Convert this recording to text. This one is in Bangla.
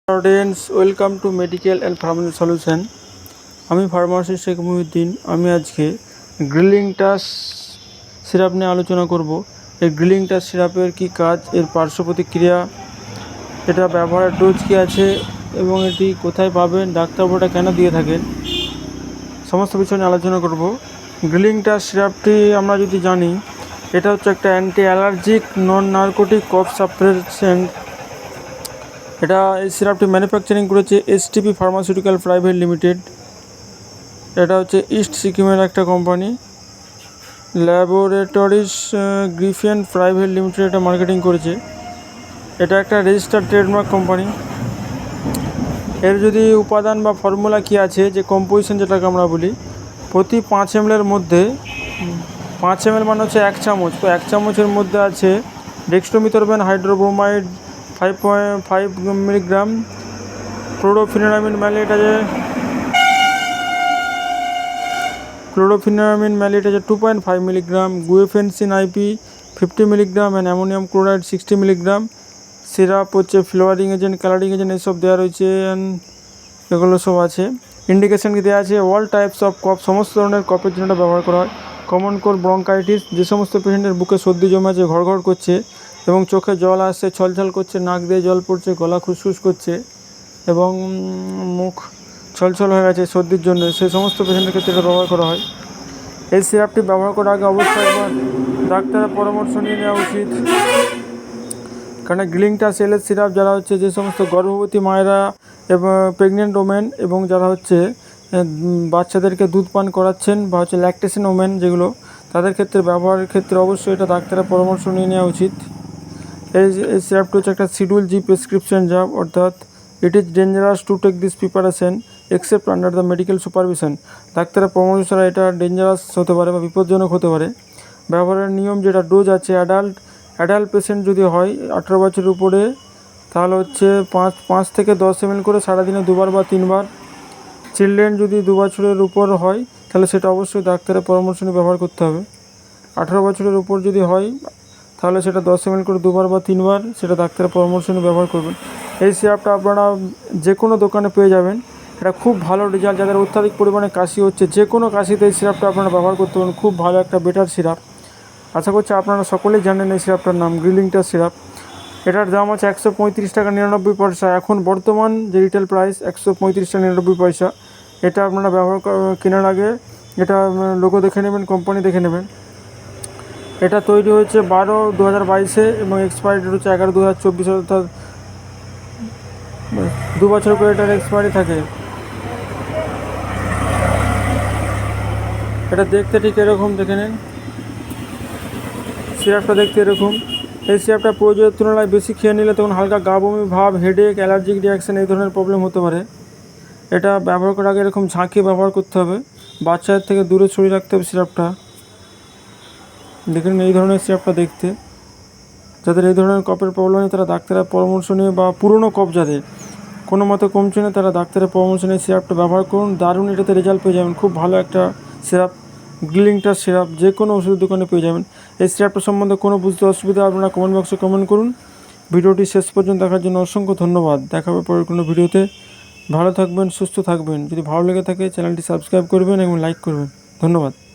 Students welcome to medical and pharmacy solution. আমি ফার্মাসিস্ট শেখ মুহিউদ্দিন। আমি আজকে গ্রিলিং টাস সিরাপ নিয়ে আলোচনা করব। এই গ্রিলিং টাস সিরাপের কী কাজ, এর পার্শ্ব প্রতিক্রিয়া, এটা ব্যবহারের ডোজ কী আছে এবং এটি কোথায় পাবেন, ডাক্তারবাবুরা কেন দিয়ে থাকেন, সমস্ত বিষয় নিয়ে আলোচনা করব। গ্রিলিং টাস সিরাপটি আমরা যদি জানি, এটা হচ্ছে একটা অ্যান্টি অ্যালার্জিক নন নার্কোটিক কফ সাপ্রেসেন্ট। এই সিরাপটি ম্যানুফ্যাকচারিং করেছে এসটিপি ফার্মাসিউটিক্যাল প্রাইভেট লিমিটেড। এটা হচ্ছে ইস্ট সিকিমের একটা কোম্পানি। ল্যাবরেটরিজ গ্রিফিয়ান প্রাইভেট লিমিটেড এটা মার্কেটিং করেছে। এটা একটা রেজিস্টার্ড ট্রেডমার্ক কোম্পানি। এর যদি উপাদান বা ফর্মুলা কী আছে, যে কম্পোজিশন যেটাকে আমরা বলি, প্রতি 5 ml মধ্যে 5 ml মানে হচ্ছে 1 চামচ, তো 1 চামচের মধ্যে আছে dextromethorphan hydrobromide 5.5 milligram, chlorpheniramine maleate আছে 2.5 milligram, guaifenesin IP 50 milligram and ammonium chloride 60 milligram. Syrup হচ্ছে ফ্লেভারিং এজেন্ট, কালারিং এজেন্ট এসব দেওয়া রয়েছে, এগুলো সব আছে। ইন্ডিকেশন কি দেওয়া আছে, অল টাইপস অফ কফ, সমস্ত ধরনের কফের জন্য এটা ব্যবহার করা হয়। কমন কোল্ড ব্রঙ্কাইটিস, যে সমস্ত পেশেন্টের বুকে সর্দি জমে আছে, ঘড়ঘড় করছে এবং চোখে জল আসছে, ছলছল করছে, নাক দিয়ে জল পড়ছে, গলা খুসখুস করছে এবং মুখ ছলছল হয়ে গেছে সর্দির জন্য, সেই সমস্ত পেশেন্টের ক্ষেত্রে এটা ব্যবহার করা হয়। এই সিরাপটি ব্যবহার করার আগে অবশ্যই একবার ডাক্তারের পরামর্শ নিয়ে নেওয়া উচিত। কারণ গ্রিলিং টাস এলের সিরাপ যারা হচ্ছে যে সমস্ত গর্ভবতী মায়েরা এবং প্রেগনেন্ট ওমেন এবং যারা হচ্ছে বাচ্চাদেরকে দুধ পান করাচ্ছেন বা হচ্ছে ল্যাকটেশন ওমেন যেগুলো, তাদের ক্ষেত্রে ব্যবহারের ক্ষেত্রে অবশ্যই এটা ডাক্তারের পরামর্শ নিয়ে নেওয়া উচিত। এই সিরাপটি হচ্ছে একটা শিডিউল জি প্রেসক্রিপশন ড্রাগ, অর্থাৎ it is dangerous to take this preparation except under the medical supervision. ডাক্তারের পরামর্শ ছাড়া এটা ডেঞ্জারাস হতে পারে বা বিপজ্জনক হতে পারে। ব্যবহারের নিয়ম, যেটা ডোজ আছে, অ্যাডাল্ট পেশেন্ট যদি হয় 18 বছরের উপরে, তাহলে হচ্ছে 5 থেকে 10 ml করে সারাদিনে 2বার বা 3বার। চিলড্রেন যদি 2 বছরের উপর হয়, তাহলে সেটা অবশ্যই ডাক্তারের পরামর্শ নিয়ে ব্যবহার করতে হবে। 18 বছরের উপর যদি হয়, তাহলে সেটা 10 ml করে 2বার বা 3বার, সেটা ডাক্তারের পরামর্শ নিয়ে ব্যবহার করবেন। এই সিরাপটা আপনারা যে কোনো দোকানে পেয়ে যাবেন। এটা খুব ভালো রেজাল্ট, যাদের অত্যাধিক পরিমাণে কাশি হচ্ছে, যে কোনো কাশিতে এই সিরাপটা আপনারা ব্যবহার করতে পারেন। খুব ভালো একটা বেটার সিরাপ। আশা করছি আপনারা সকলেই জানেন এই সিরাপটার নাম গ্রিলিং টাস সিরাপ। এটার দাম আছে 135 টাকা 99 পয়সা। এখন বর্তমান যে রিটেল প্রাইস 135 টাকা 99 পয়সা। এটা আপনারা কেনার আগে এটা লোগো দেখে নেবেন, কোম্পানি দেখে নেবেন। এটা তৈরি হয়েছে 12/2022 এবং এক্সপায়ারি ডেট হচ্ছে 11/2024, অর্থাৎ 2 বছর করে এটার এক্সপায়ারি থাকে। এটা দেখতে ঠিক এরকম, দেখে নিন। সিরাপটা দেখতে এরকম। এই সিরাপটা প্রয়োজনের তুলনায় বেশি খেয়ে নিলে তখন হালকা গা বমি ভাব, হেডেক, অ্যালার্জিক রিয়াকশান, এই ধরনের প্রবলেম হতে পারে। এটা ব্যবহার করার আগে এরকম ঝাঁকিয়ে ব্যবহার করতে হবে। বাচ্চাদের থেকে দূরে সরিয়ে রাখতে হবে সিরাপটা। দেখুন এই ধরনের সিরাপটা দেখতে। যাদের এই ধরনের কফের প্রবলেম হয়, তারা ডাক্তারের পরামর্শ নিয়ে, বা পুরনো কফ যাদের কোনো মতে কমছে না, তারা ডাক্তারের পরামর্শ নিয়ে সিরাপটা ব্যবহার করুন। দারুণ এটাতে রেজাল্ট পেয়ে যাবেন। খুব ভালো একটা সিরাপ, গ্রিলিং টাস সিরাপ, যে কোনো ওষুধের দোকানে পেয়ে যাবেন। এই সিরাপটা সম্বন্ধে কোনো বুঝতে অসুবিধা, আপনারা কমেন্ট বক্সে কমেন্ট করুন। ভিডিওটি শেষ পর্যন্ত দেখার জন্য অসংখ্য ধন্যবাদ। দেখা হবে পরের কোনো ভিডিওতে। ভালো থাকবেন, সুস্থ থাকবেন। যদি ভালো লেগে থাকে চ্যানেলটি সাবস্ক্রাইব করবেন এবং লাইক করবেন। ধন্যবাদ।